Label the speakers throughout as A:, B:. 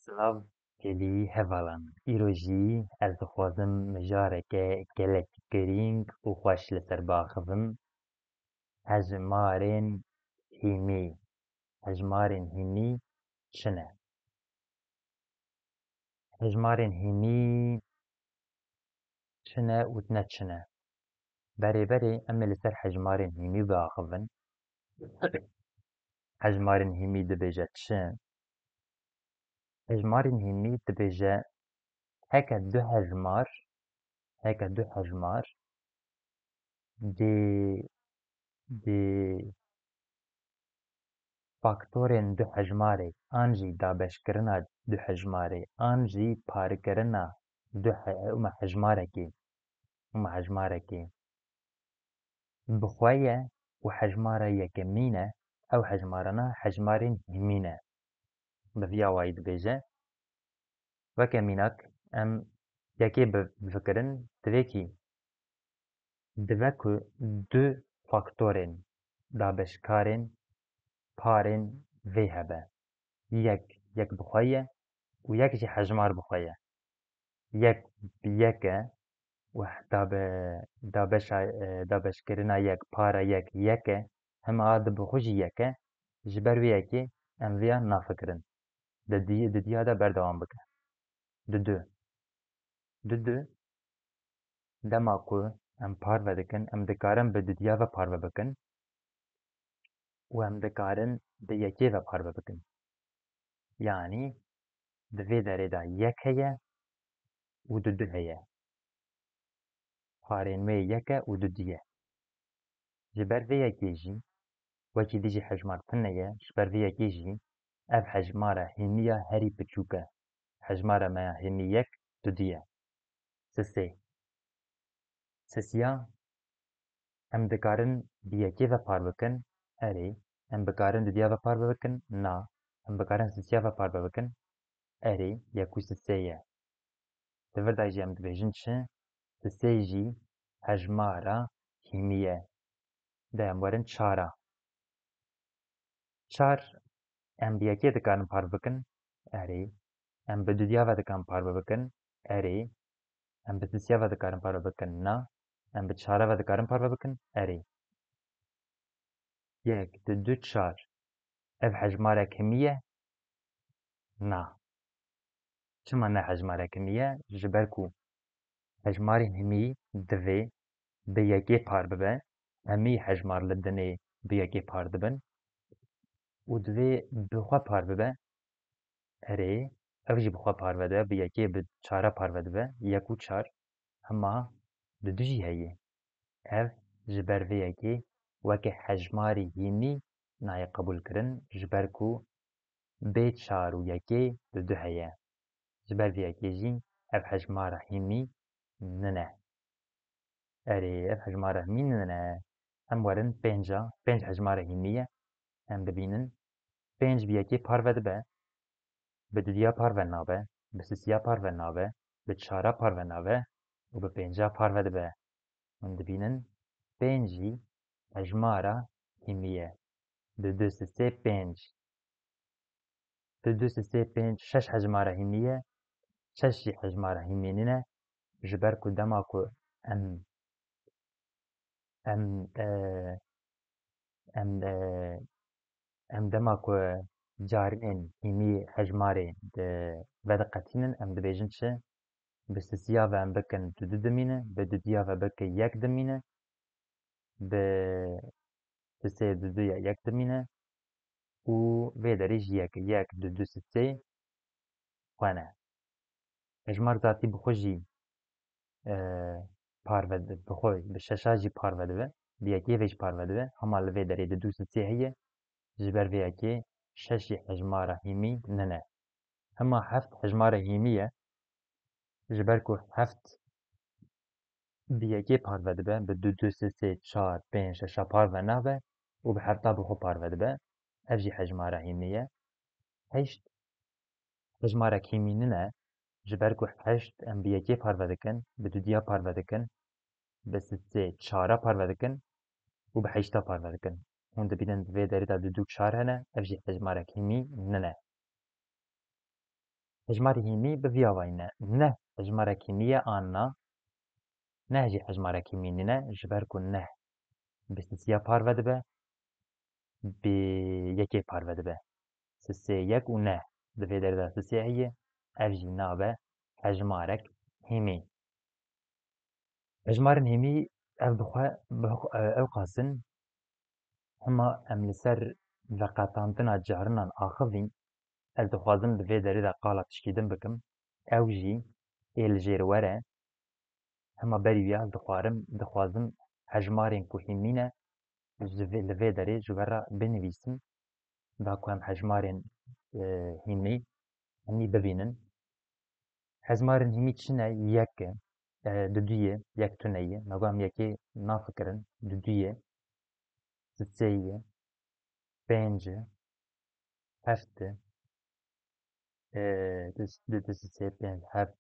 A: Silav kelî hevalan. Îro jî ez dixwazim mijareke gelek girîng û xweş li ser biaxivim. Hejmarên hînî. Hejmarên hînî çi ne? Hejmarên hînî çi ne û ne çi ne? Berêberê em ê li ser hejmarên hînî biaxivin. Hejmarên hînî dibêje çi? Hejmarên hînî dibêje heke du hejmar dê faktorên du hejmarê an jî dabeşkirina du hejmarê an jî parkirina hejmarekê bi xwe ye û hejmara yekemîn e, ew hejmarana hejmarên hînî ne. Bi vîya wayî dibêje, weke mînak em yekê bifikirin divê kî dibe ku du faktorên dabeşkarên parên vê hebe. Yek bi xwe ye û yek jî hejmar bi xwe ye. Yek bi yek e û dabeşkirina yek, para yek yek e, hema a di bi xwe jî yek e, ji ber vê yekê em vêya nafikirin. Di dîya de berdewam bike. Di du dema ku em parve dikin, em dikarin bi didiya ve parve bikin û em dikarin bi yekê ve parve bikin. Yanî di vê derê de yek heye û du heye. Parên wê yek e û du ye. Ji ber vê yekê jî wekî dijî hejmar tune ye, ji ber vê yekê jî ev hejmara hînî ya herî biçûk e. Hejmara me ya hînî yek du ye. Sisê. Sisiya em dikarin bi yekê ve par bikin, erê. Em dikarin didiya ve parve bikin, na. Em dikarin sisiya ve parve bikin, erê. Yek û sisê ye. Li vir de jî em dibêjin çi? Sisê jî hejmara hînî ye. De em werin çara. Çar em bi yekê dikarin parve bikin, erê. Em bi didiya ve dikarin parve bikin, erê. Em bi sisiya ve dikarin parve bikin, na. Em bi çara ve dikarin parve bikin, erê. Yek, du, çar. Ev hejmarek hînî ye? Na. Çima ne hejmarek hînî ye? Ji ber ku hejmarên hînî divê bi yekê par bibe, hemî hejmar li dinê bi yekê par dibin û divê bi xwe par bibe, erê. Ev jî bi xwe par vedibe, bi yekê bi çara par vedibe, yek û çar. Hema du jî heye. Ev ji ber vê yekê weke hejmarî hînî naye qebûlkirin, ji ber ku bê çar û yekê du heye. Ji ber vê yekê jî ev hejmara hînî nine. Erê, ev hejmara hînî nine. Em werin pênca. Pênc hejmara hînî ye. Em dibînin pênc bi yekê par vedibe, bi didiya par ve nabe, bi sisiya par ve nabe, bi çara par ve nabe û bi pênca par vedibe. Em dibînin pênc jî hejmara hînî ye. Du sisê pênc. Du sisê pênc şeş hejmara hînî ye. Şeş jî hejmara hînî nine. Ji ber ku dema ku em em em em dema ku cariyên hînî hejmarê vediqetînin, em dibêjin çi? Bi sisiya ve em bikin du dimîne, bi didiya ve bikin yek dimîne, bi sisê du ye yek dimîne û vê derê jî yek e. Yek, du sisê xwe ne. Hejmar zatî bi xwe jî par vedibe, bi xwe bi şeşa jî par vedibe, bi yekê ve jî par vedibe. Hema li vê derê du sisê heye. Ji ber vê yekê şeş jî hejmara hînî nine. Hema heft hejmara hînî ye. Ji ber ku heft bi yekê par vedibe, bi du sisê çar pênc şeşa par ve nabe û bi hefta bi xwe par vedibe. Ev jî hejmara hînî ye. Heşt hejmarek hînî nine. Ji ber ku heşt em bi yekê par vedikin, bi didiya par vedikin, bi sisê çara par vedikin û bi heşta par vedikin. Hûn dibînin vê derê de du çar hene. Ev jî hejmarek hînî nine. hejmarê hêmî bi vî awayî ne. Neh hejmarekî niye an na, neh jî hejmarekî mînî ne ji ber ku neh bi sisiya parve dibe, bi yekê parve dibe. Sisê yek û neh di vê derê de sisê heye, ev jî nabe hejmarek hêmî. Hejmarên hêmî ev dixwe ew xwasin hema em li ser veqetantina carinan axivîn, ez dixwazim di vê derê de qala tişkî din bikim, ew jî ê li jêr were, hema berî wî ez dixwazim hejmarên ku hêmî ne li vê derê ji we re binivîsim, da ku em hejmarên hêmî hemî bibînin. Hejmarên hêmî çi ne? Yek e, di dû ye, yek tune ye, me got em yekê nafikirin, di dû ye, sisê ye, pênc e, heft e, di sisê, pênc, heft,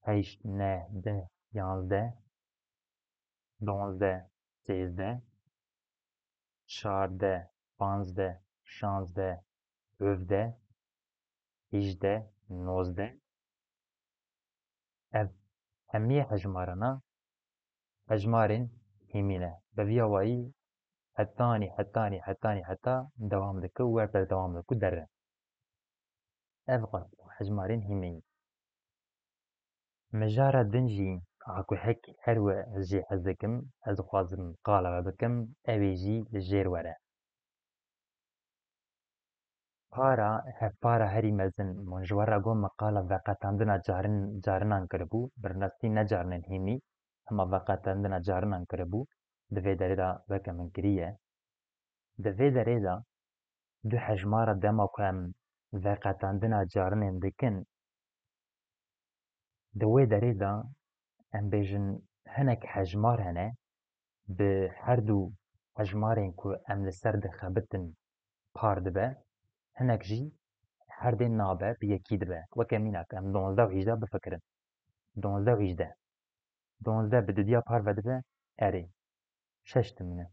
A: heşt, neh, deh, yanzdeh, donzdeh, sêzdeh, çardeh, panzdeh, şanzdeh, hövdeh, hîjdeh, nozdeh. Ev hemî hejmarana hejmarên hêmî ne. Bi vî awayî heta dewam dike û wer berdewam dike û derre. Ev hejmarên hêmî. Mijara din jî a ku her we ez jê hez dikim, ez dixwazim qala we bikim, ew ê jî li jêr were. Para, hevpara herî mezin min ji we re got me qala veqetandina carinan kiribû, birnestî ne carinên hêmî, hema veqetandina carinan kiribû, di vê derê de weke min kiriye. Di vê derê de du hejmara dema ku em veqetandina carinên dikin, di wê derê de em bêjin hinek hejmar hene, bi her du hejmarên ku em li ser dixebitin par dibe, hinek jî her dê nabe bi yekî dibe. Weke mînak em donzdeh û hîjdeh bifikirin. Donzdeh û hîjdeh. Donzdeh bi dudiya par ve dibe erê, şeş dimîne.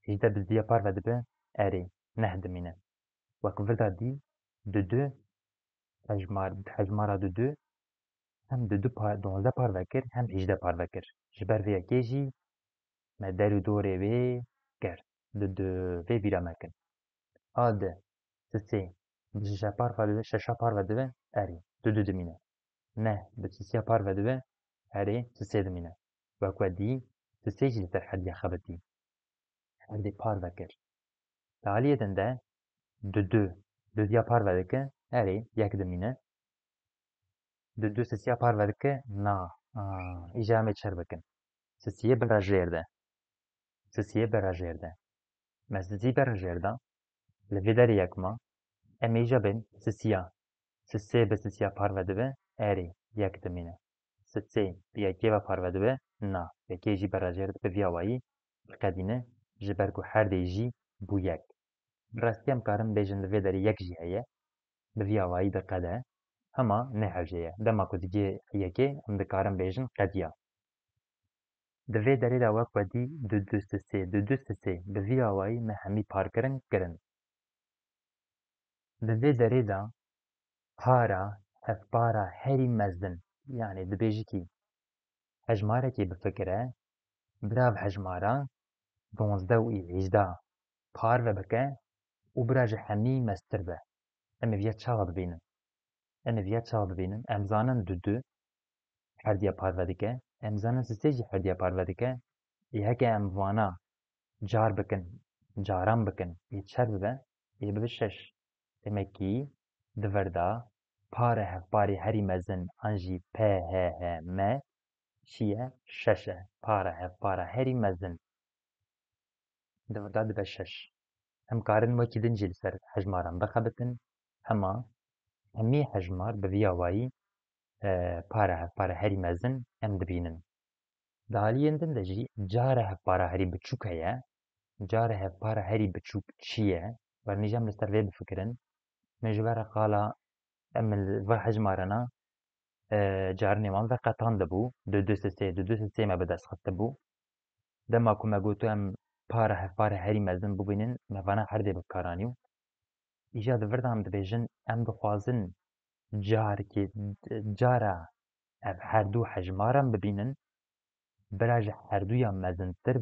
A: Hîjdeh bi dudiya par ve dibe erê, neh dimîne. Wek vir de dî di du hejmara di du hem donzdeh par vekir hem hîjdeh par vekir. Ji ber vê yekê jî me der û dorê wê kir. Di vê bîra me kin. A di sisê bi şeşa par ve dibe erê, di du dimîne. Neh bi sisiya par ve dibe erê, sisê dimîne. Wek we dî sisê jî li ser hediya xebitî. Herdê par vekir. Di aliyê din de di du dudiya par ve dike erê, yek dimîne. Di du sisiya par ve dike na. Îja em ê çer bikin. Sisiyê bira jêr de. Sisiyê bira jêr de. Me sisî bira jêr da, li vê derê yekma, em ê îja bin sisiya. Sisê bi sisiya par ve dibe erê, yek dimîne. Sisê bi yekê ve par ve dibe na. Yekê jî bira jêr dibe, bi vî awayî diqedîne ji ber ku her dê jî bû yek. Bi rastî em karin bêjin li vê derê yek jî heye, bi vî awayî diqede, hema ne hewce ye. Dema ku digê yekê em dikarin bêjin qediya. Di vê derê de wek wedî di du sisê bi vî awayî me hemî parkirin kirin. Di vê derê de para, hevpara herî mezin, yanî dibêjî kî hejmarekê bifikire, bira ev hejmara donzdeh û hîjdeh par ve bike û bira ji hemî meztir be. Em ê vêya çawa bibînin? Em ê vêya çawa bibînin? Em zanin di du herdiya par ve dike, em zanin sisê jî herdiya par ve dike. Ê heke em vana car bikin, caran bikin, ê çer bibe? Ê bibe şeş. Demekî di vir de para hevparê herî mezin an jî PHM çi ye? Şeş e. Para hevpara herî mezin di vir de dibe şeş. Em karin wekî din jî li ser hejmaran bixebitin, hema hemî hejmar bi vî awayî para hevpara herî mezin em dibînin. Di aliyên din de jî cara hevpara herî biçûk heye. Cara hevpara herî biçûk çi ye? Bernîşem li ser vê bifikirin. Min ji ber re qala em li hejmarana carinê wan veqetandibû, di du sisê me bi dest xistibû. Dema ku me gotu em para hevpara herî mezin bibînin, me vana her dê bikaranî. Îja di vir de em dibêjin em dixwazin جارێکێ جارە ئەڤ هەردوو حەژماران ببینن برا ji herdûyan mezintir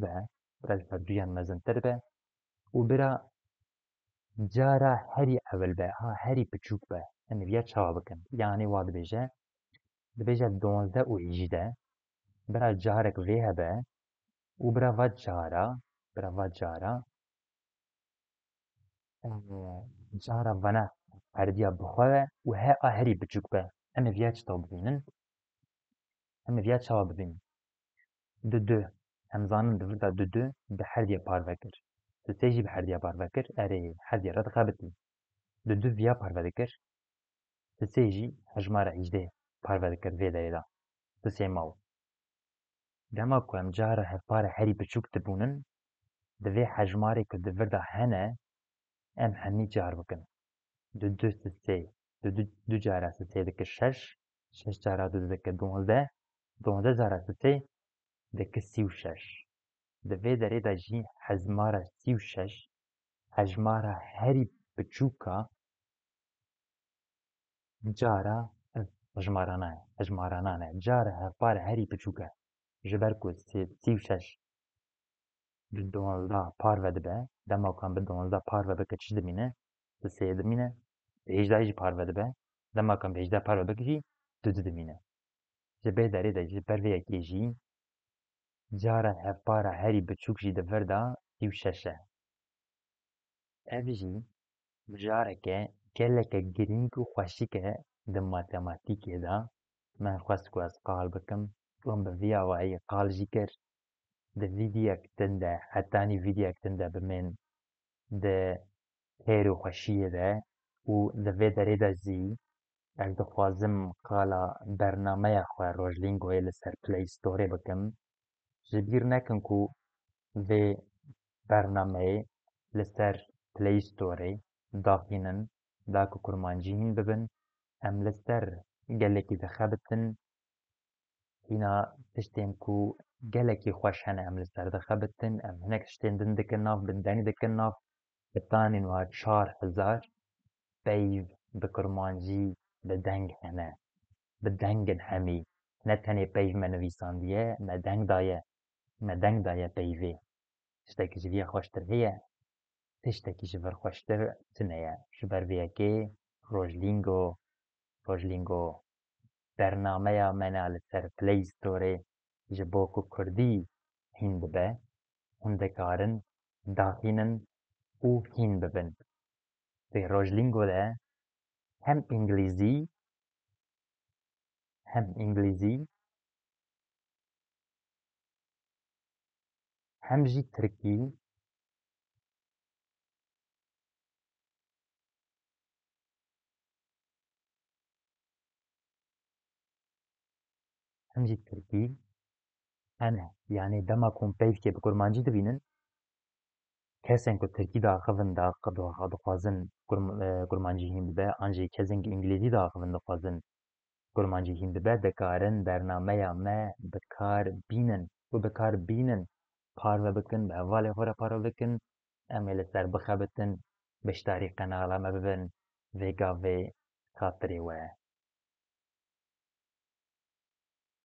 A: be û bira cara herî ewil be herî biçûk be em ê vêya çawa bikin yanî wa dibêje 12 û 18 bira carek vê hebe û bira va cara cara vena herdiya bixwe ve û a herî biçûk be em ê vêya çi bibînin em ê vêya çawa bibînin du em zanin di vir de du bi herdiye parve kir di sê jî bi herdiye parve kir erê herdiye re dixebitî du vêya parve dikir di sê jî hejmara 18 parve dikir vê derê de di sê mal dema ku em cara hevpara herî biçûk dibûnin di vê hejmarê ku di vir de hene em hemî car bikin du sê du cara sê dikir şeş cara du dikir 12 12 cara sê dikir 36 di vê derê de jî hejmara 36 hejmara herî biçûk a cara hejmaranan e cara hevpar herî biçûk e ji ber ku 36 bi 12 parve dibe dema ku em bi 12 parve bikir çi dimîne di sê dimîne bi 18 jî parve dibe dema ku em bi 18 parve bikir jî du dimîne ji vê derê de ji ber vê yekê jî cara hevpara herî biçûk jî di vir de 36 e ev jî careke geleke girîng û xweşik e di matematîkê de me xwest ku ez qal bikim û bi vîya wayî qal jî kir di vîdiyek din de hetanî vîdiyek din de bimên di hêr û xweşiyê de û di vê derê de zî ez dixwazim qala bernameya xwe Rojlîngoyê li ser Play Storê bikim ji bîr nekin ku vê bernameyê li ser Play Storê daxînin da ku kurmancî hîn bibin em li ser gelekî dixebitin hîna tiştên ku gelekî xweş hene em li ser dixebitin em hinek tiştên din dikin nav bi deng dikin nav bi tanîn wa 4000 peyv bi kurmancî bi deng hene bi dengin hemî ne tenê peyv me nivîsandiye me deng daye peyvê tiştekî ji vê ya xweştir heye tiştekî ji vir xweştir tune ye ji ber vê yekê Rojlîngo bernameya me na li ser Play Storê ji bo ku kurdî hîn bibe hûn dikarin daxînin û hîn bibin vê Rojlîngo de hem îngilîzî hem jî tirkî hene yanî dema ku hûn peyvekê bi kurmancî dibînin kesên ku tirkî diaxivin dixwazin kurmancî hîn bibe an jî kesên ku îngilîzî diaxivin dixwazin kurmancî hîn bibe dikarin bernameya me bikar bînin û bikar bînin parve bikin bi hevalê xwe re parve bikin em ê li ser bixebitin beşdarî qenala me bibin vê gavê xatirê we ye.